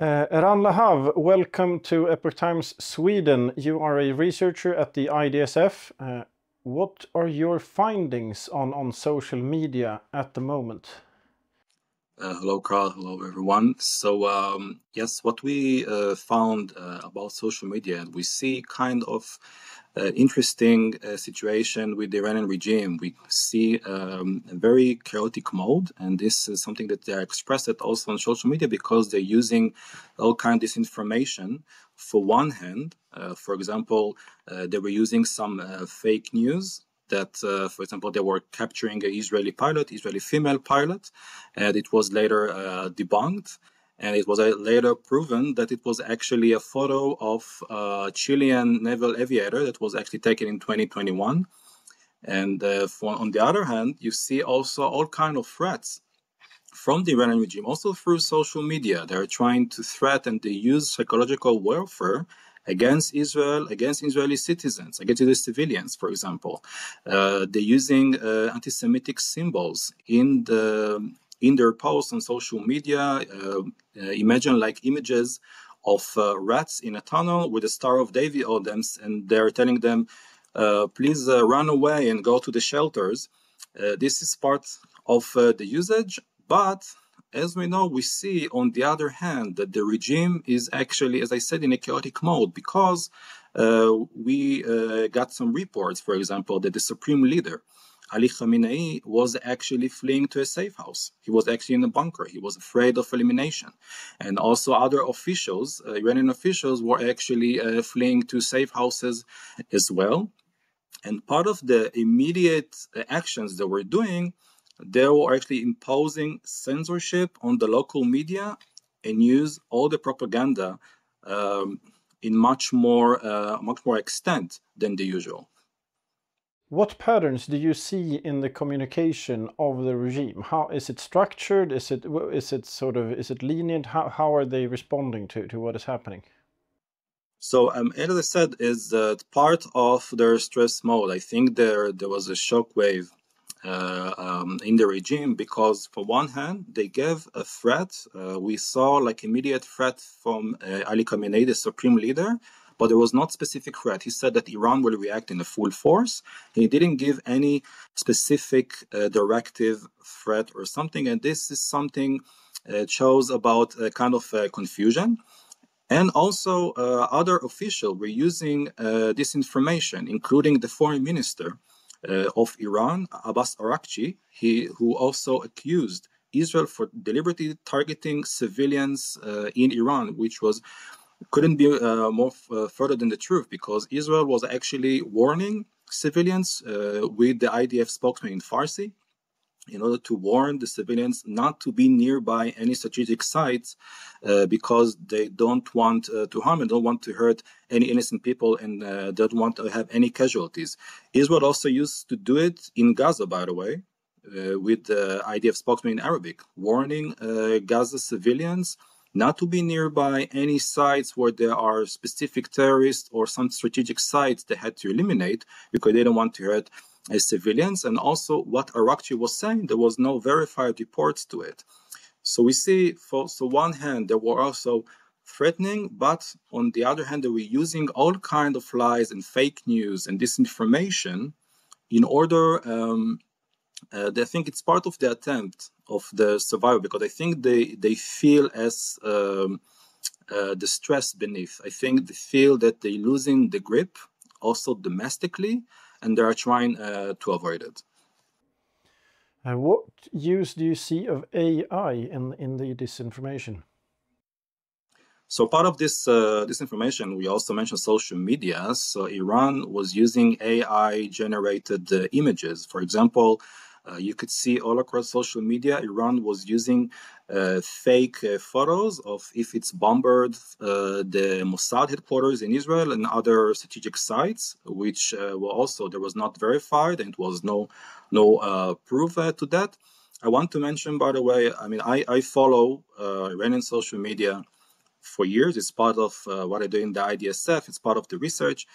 Eran Lahav, welcome to Epoch Times Sweden. You are a researcher at the IDSF. What are your findings on social media at the moment? Hello, Carl. Hello, everyone. So, yes, what we found about social media, we see kind of interesting situation with the Iranian regime. We see a very chaotic mode, and this is something that they express it also on social media because they're using all kind of disinformation. For one hand, for example, they were using some fake news that, for example, they were capturing an Israeli female pilot, and it was later debunked. And it was later proven that it was actually a photo of a Chilean naval aviator that was actually taken in 2021. And on the other hand, you see also all kinds of threats from the Iranian regime, also through social media. They're trying to threaten and they use psychological warfare against Israel, against Israeli citizens, against Israeli civilians, for example. They're using anti-Semitic symbols in their posts on social media. Imagine like images of rats in a tunnel with the Star of David on them, and they're telling them, please run away and go to the shelters. This is part of the usage, but as we know, we see on the other hand that the regime is actually, as I said, in a chaotic mode because we got some reports, for example, that the supreme leader, Ali Khamenei, was actually fleeing to a safe house. He was actually in a bunker. He was afraid of elimination. And also other officials, Iranian officials, were actually fleeing to safe houses as well. And part of the immediate actions they were doing, they were actually imposing censorship on the local media and use all the propaganda in much more extent than the usual. What patterns do you see in the communication of the regime? How is it structured? Is it lenient? How are they responding to what is happening? So, as I said, is that part of their stress mode. I think there was a shockwave in the regime because, for one hand, they gave a threat. We saw like immediate threat from Ali Khamenei, the supreme leader, but there was not specific threat. He said that Iran will react in a full force. He didn't give any specific directive, threat, or something. And this is something shows about a kind of confusion. And also, other officials were using disinformation, including the foreign minister of Iran, Abbas Araghchi, who also accused Israel for deliberately targeting civilians in Iran, which couldn't be more further than the truth, because Israel was actually warning civilians with the IDF spokesman in Farsi, in order to warn the civilians not to be nearby any strategic sites because they don't want to harm and don't want to hurt any innocent people and don't want to have any casualties. Israel also used to do it in Gaza, by the way, with the IDF spokesman in Arabic, warning Gaza civilians not to be nearby any sites where there are specific terrorists or some strategic sites they had to eliminate because they don't want to hurt civilians. And also what Araghchi was saying, there was no verified reports to it. So we see, so one hand, they were also threatening, but on the other hand, they were using all kinds of lies and fake news and disinformation in order, I think it's part of the attempt of the survival, because I think they feel as the stress beneath. I think they feel that they're losing the grip also domestically, and they are trying to avoid it. What use do you see of AI in the disinformation? So part of this disinformation, we also mentioned social media. So Iran was using AI-generated images. For example, you could see all across social media, Iran was using fake photos of if it's bombarded the Mossad headquarters in Israel and other strategic sites, which were also, there was not verified and was no proof to that. I want to mention, by the way, I mean, I follow Iranian social media for years. It's part of what I do in the IDSF. It's part of the research.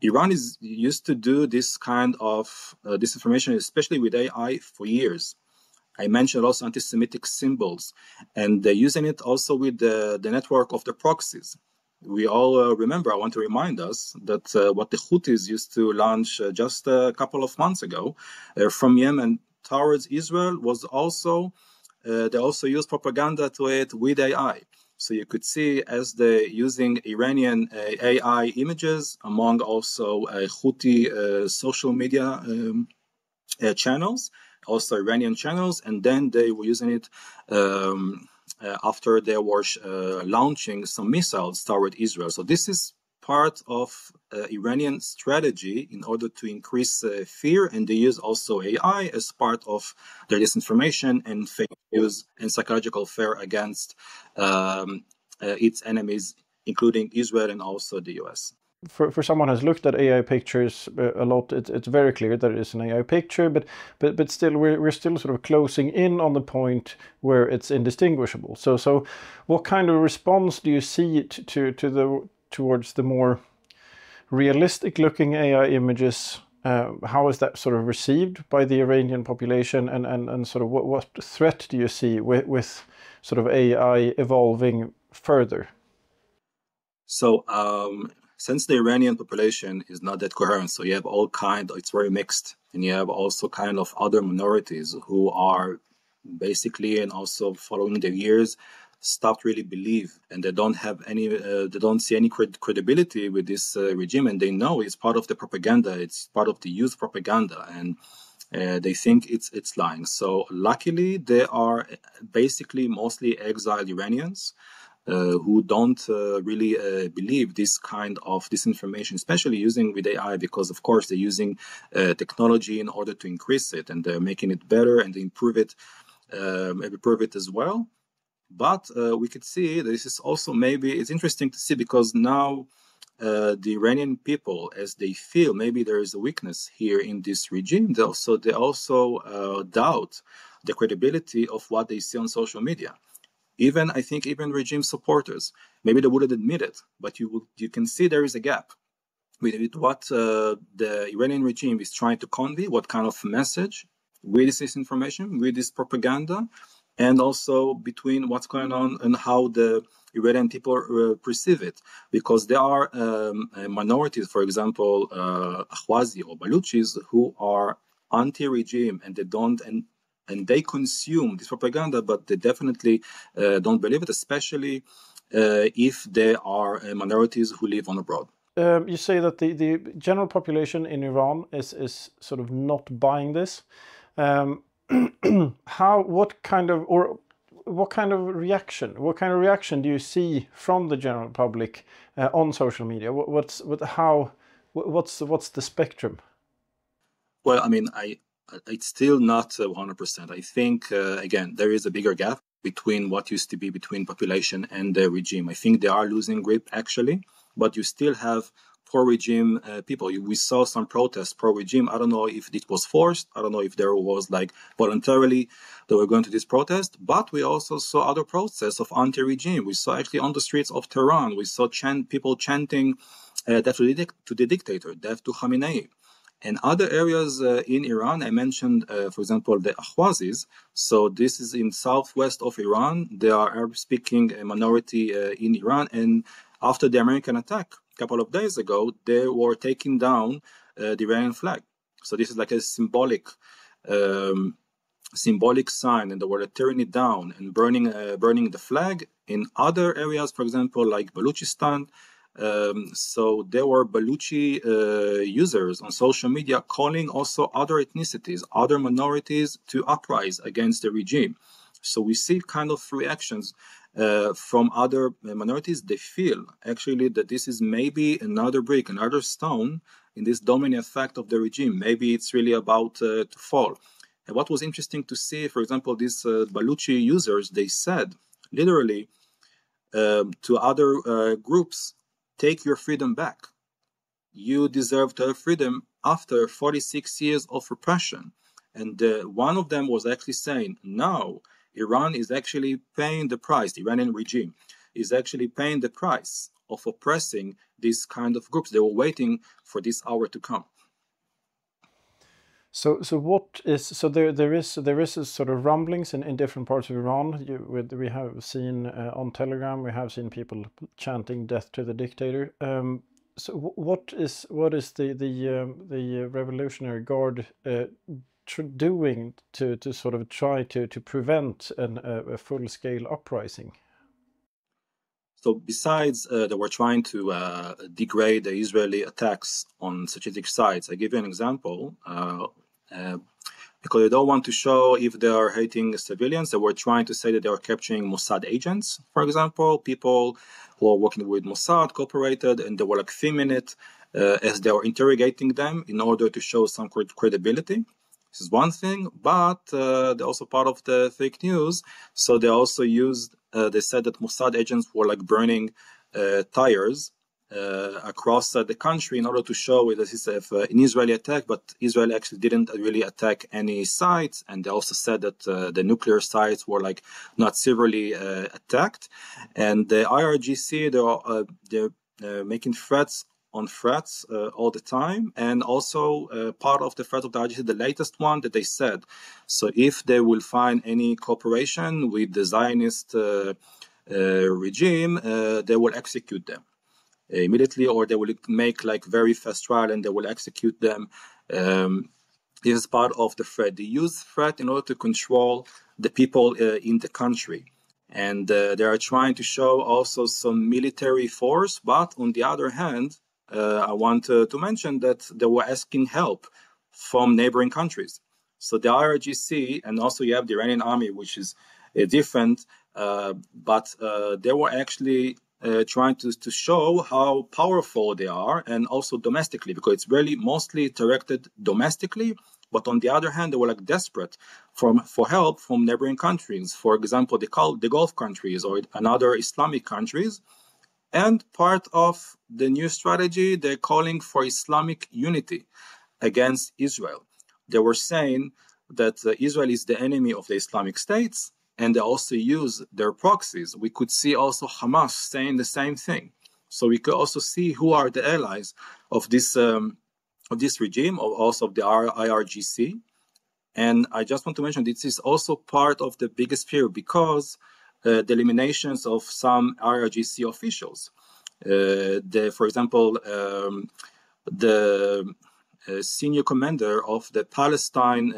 Iran is used to do this kind of disinformation, especially with AI, for years. I mentioned also anti-Semitic symbols, and they're using it also with the network of the proxies. We all remember, I want to remind us that what the Houthis used to launch just a couple of months ago from Yemen towards Israel was also, they also used propaganda to it with AI. So you could see as they're using Iranian AI images among also Houthi social media channels, also Iranian channels, and then they were using it after they were launching some missiles toward Israel. So this is part of Iranian strategy in order to increase fear, and they use also AI as part of their disinformation and fake news and psychological fear against its enemies, including Israel and also the US. For someone who's looked at AI pictures a lot, it's very clear that it is an AI picture, but still we're still sort of closing in on the point where it's indistinguishable. So what kind of response do you see towards the more realistic looking AI images? How is that sort of received by the Iranian population, and sort of what threat do you see with sort of AI evolving further? So since the Iranian population is not that coherent, so you have all kind, it's very mixed, and you have also kind of other minorities who are basically, and also following their years, stopped really believe, and they don't have any, they don't see any credibility with this regime, and they know it's part of the propaganda, it's part of the youth propaganda, and they think it's lying. So luckily, they are basically mostly exiled Iranians. Who don't really believe this kind of disinformation, especially using with AI, because of course they're using technology in order to increase it, and they're making it better and they improve it as well. But we could see this is also, maybe it's interesting to see, because now the Iranian people, as they feel maybe there is a weakness here in this regime, they also doubt the credibility of what they see on social media. Even, I think, even regime supporters, maybe they wouldn't admit it, but you can see there is a gap with what the Iranian regime is trying to convey, what kind of message with this information, with this propaganda, and also between what's going on and how the Iranian people perceive it. Because there are minorities, for example, Ahwazi or Baluchis, who are anti-regime, and they don't, and they consume this propaganda, but they definitely don't believe it, especially if they are minorities who live on abroad. You say that the general population in Iran is sort of not buying this. What kind of reaction do you see from the general public on social media? What's the spectrum? Well, I mean, it's still not 100%. I think, again, there is a bigger gap between what used to be between population and the regime. I think they are losing grip, actually, but you still have pro-regime people. We saw some protests pro-regime. I don't know if it was forced. I don't know if there was like voluntarily they were going to this protest, but we also saw other protests of anti-regime. We saw actually on the streets of Tehran, we saw people chanting death to the dictator, death to Khamenei. And other areas in Iran, I mentioned, for example, the Ahwazis. So this is in southwest of Iran. They are Arabic-speaking minority in Iran. And after the American attack a couple of days ago, they were taking down the Iranian flag. So this is like a symbolic sign, and they were tearing it down and burning the flag. In other areas, for example, like Baluchistan, so there were Baluchi users on social media calling also other ethnicities, other minorities to uprise against the regime. So we see kind of reactions from other minorities. They feel actually that this is maybe another brick, another stone in this domino effect of the regime. Maybe it's really about to fall. And what was interesting to see, for example, these Baluchi users, they said literally to other groups, take your freedom back. You deserve to have freedom after 46 years of repression. And one of them was actually saying, now Iran is actually paying the price, the Iranian regime is actually paying the price of oppressing these kind of groups. They were waiting for this hour to come. So what is there is a sort of rumblings in different parts of Iran. We have seen on Telegram, we have seen people chanting "Death to the dictator." So what is the Revolutionary Guard doing to sort of try to prevent a full scale uprising? So besides they were trying to degrade the Israeli attacks on strategic sites, I give you an example. Because they don't want to show if they are hating civilians, they were trying to say that they are capturing Mossad agents, for example, people who are working with Mossad, cooperated, and they were like filming it as they were interrogating them in order to show some credibility. This is one thing, but they're also part of the fake news. So they also used, they said that Mossad agents were like burning tires across the country in order to show that this is an Israeli attack, but Israel actually didn't really attack any sites. And they also said that the nuclear sites were like not severely attacked. And the IRGC, they're making threats on threats all the time. And also part of the threat of the IRGC, the latest one that they said, so if they will find any cooperation with the Zionist regime, they will execute them immediately, or they will make like very fast trial and they will execute them. This is part of the threat. They use threat in order to control the people in the country. And they are trying to show also some military force, but on the other hand, I want to mention that they were asking help from neighboring countries. So the IRGC, and also you have the Iranian army, which is different, but they were actually trying to show how powerful they are, and also domestically, because it's really mostly directed domestically. But on the other hand, they were like desperate for help from neighboring countries. For example, the Gulf countries or another Islamic countries. And part of the new strategy, they're calling for Islamic unity against Israel. They were saying that Israel is the enemy of the Islamic states, and they also use their proxies. We could see also Hamas saying the same thing. So we could also see who are the allies of this regime, or also of the IRGC. And I just want to mention this is also part of the biggest fear, because the eliminations of some IRGC officials. For example, the senior commander of the Palestine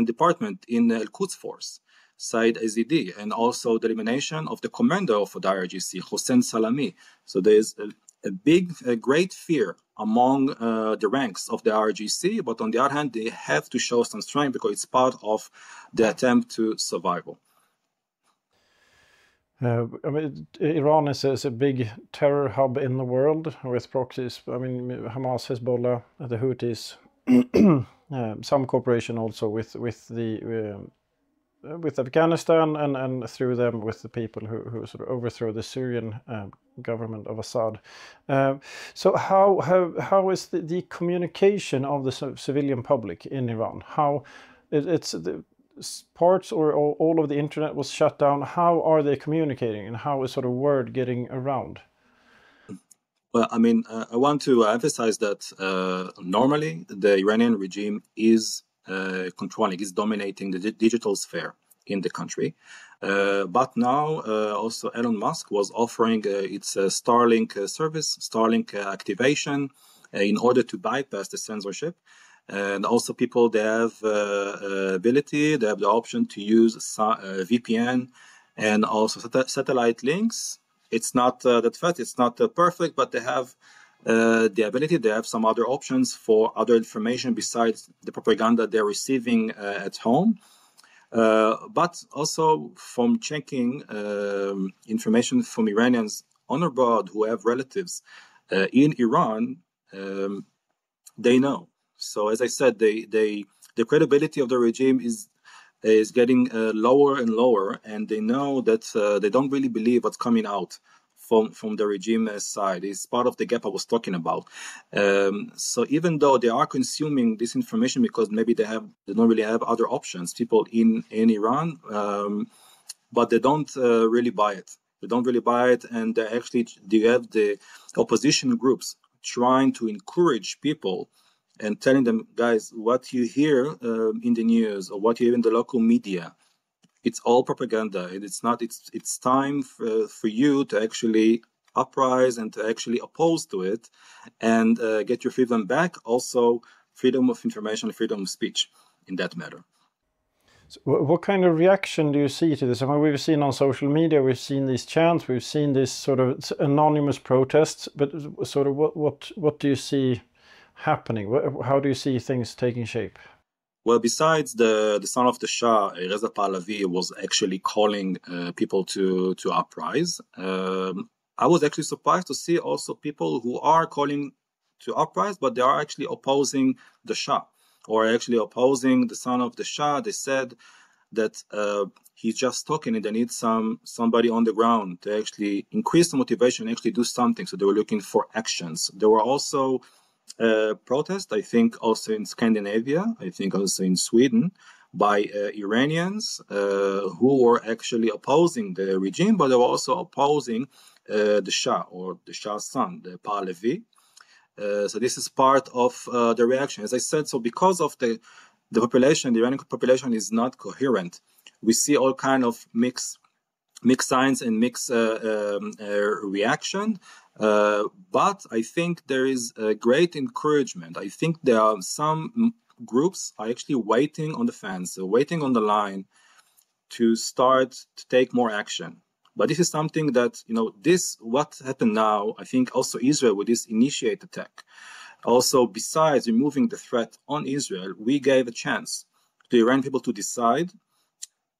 department in Al Quds force, Said Azidi, and also the elimination of the commander of the IRGC, Hossein Salami. So there's a great fear among the ranks of the IRGC, but on the other hand, they have to show some strength because it's part of the attempt to survival. I mean, Iran is a big terror hub in the world with proxies. I mean, Hamas, Hezbollah, the Houthis, some cooperation also with Afghanistan, and through them with the people who sort of overthrow the Syrian government of Assad. So how is the communication of the civilian public in Iran? How it's the parts or all of the internet was shut down. How are they communicating, and how is sort of word getting around? Well, I mean, I want to emphasize that normally the Iranian regime is dominating the digital sphere in the country. But now also Elon Musk was offering its Starlink service, Starlink activation, in order to bypass the censorship. And also people, they have they have the option to use VPN and also satellite links. It's not that fast, it's not perfect, but they have the ability. They have some other options for other information besides the propaganda they're receiving at home. But also from checking information from Iranians on abroad who have relatives in Iran, they know. So as I said, the credibility of the regime is getting lower and lower, and they know that they don't really believe what's coming out from the regime side. It's part of the gap I was talking about. So even though they are consuming this information because maybe they don't really have other options, people in Iran, but they don't really buy it. They don't really buy it, and they have the opposition groups trying to encourage people and telling them, guys, what you hear in the news or what you hear in the local media, it's all propaganda. It's not. It's time for you to actually uprise and to actually oppose to it, and get your freedom back. Also, freedom of information, freedom of speech in that matter. So what kind of reaction do you see to this? I mean, we've seen on social media, we've seen these chants, we've seen this sort of anonymous protests, but sort of what do you see happening? How do you see things taking shape? Well, besides the son of the Shah, Reza Pahlavi was actually calling people to uprise. I was actually surprised to see also people who are calling to uprise, but they are actually opposing the Shah, or actually opposing the son of the Shah. They said that he's just talking and they need somebody on the ground to actually increase the motivation and actually do something. So they were looking for actions. There were also protests, I think also in Scandinavia, I think also in Sweden, by Iranians who were actually opposing the regime, but they were also opposing the Shah, or the Shah's son, the Pahlavi. So this is part of the reaction. As I said, so because of the population, the Iranian population is not coherent, we see all kind of mixed signs and mixed reaction. But I think there is a great encouragement. I think there are some groups are actually waiting on the fence, waiting on the line to start to take more action. But this is something that, what happened now, I think also Israel with this initiate attack. Also, besides removing the threat on Israel, we gave a chance to Iranian people to decide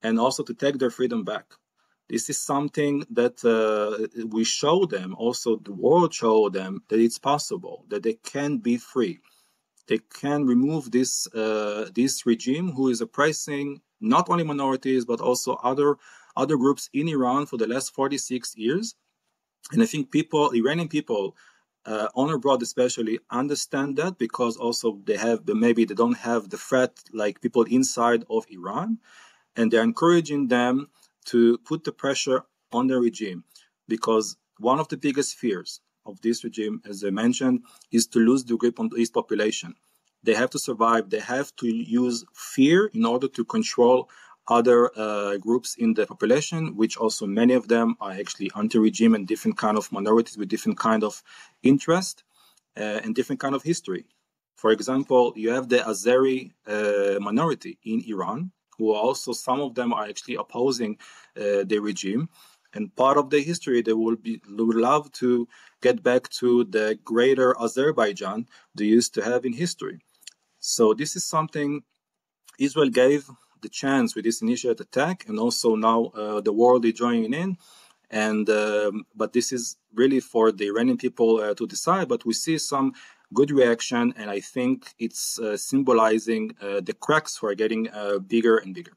and also to take their freedom back. This is something that we show them, also the world showed them that it's possible, that they can be free. They can remove this regime who is oppressing not only minorities, but also other groups in Iran for the last 46 years. And I think Iranian people, on abroad especially, understand that, because also maybe they don't have the threat like people inside of Iran. And they're encouraging them to put the pressure on the regime, because one of the biggest fears of this regime, as I mentioned, is to lose the grip on its population. They have to survive. They have to use fear in order to control other groups in the population, which also many of them are actually anti-regime and different kind of minorities with different kind of interest and different kind of history. For example, you have the Azeri minority in Iran, who also, some of them are actually opposing the regime. And part of the history, they would love to get back to the greater Azerbaijan they used to have in history. So this is something Israel gave the chance with this initial attack, and also now the world is joining in. And but this is really for the Iranian people to decide. But we see some good reaction, and I think it's symbolizing the cracks who are getting bigger and bigger.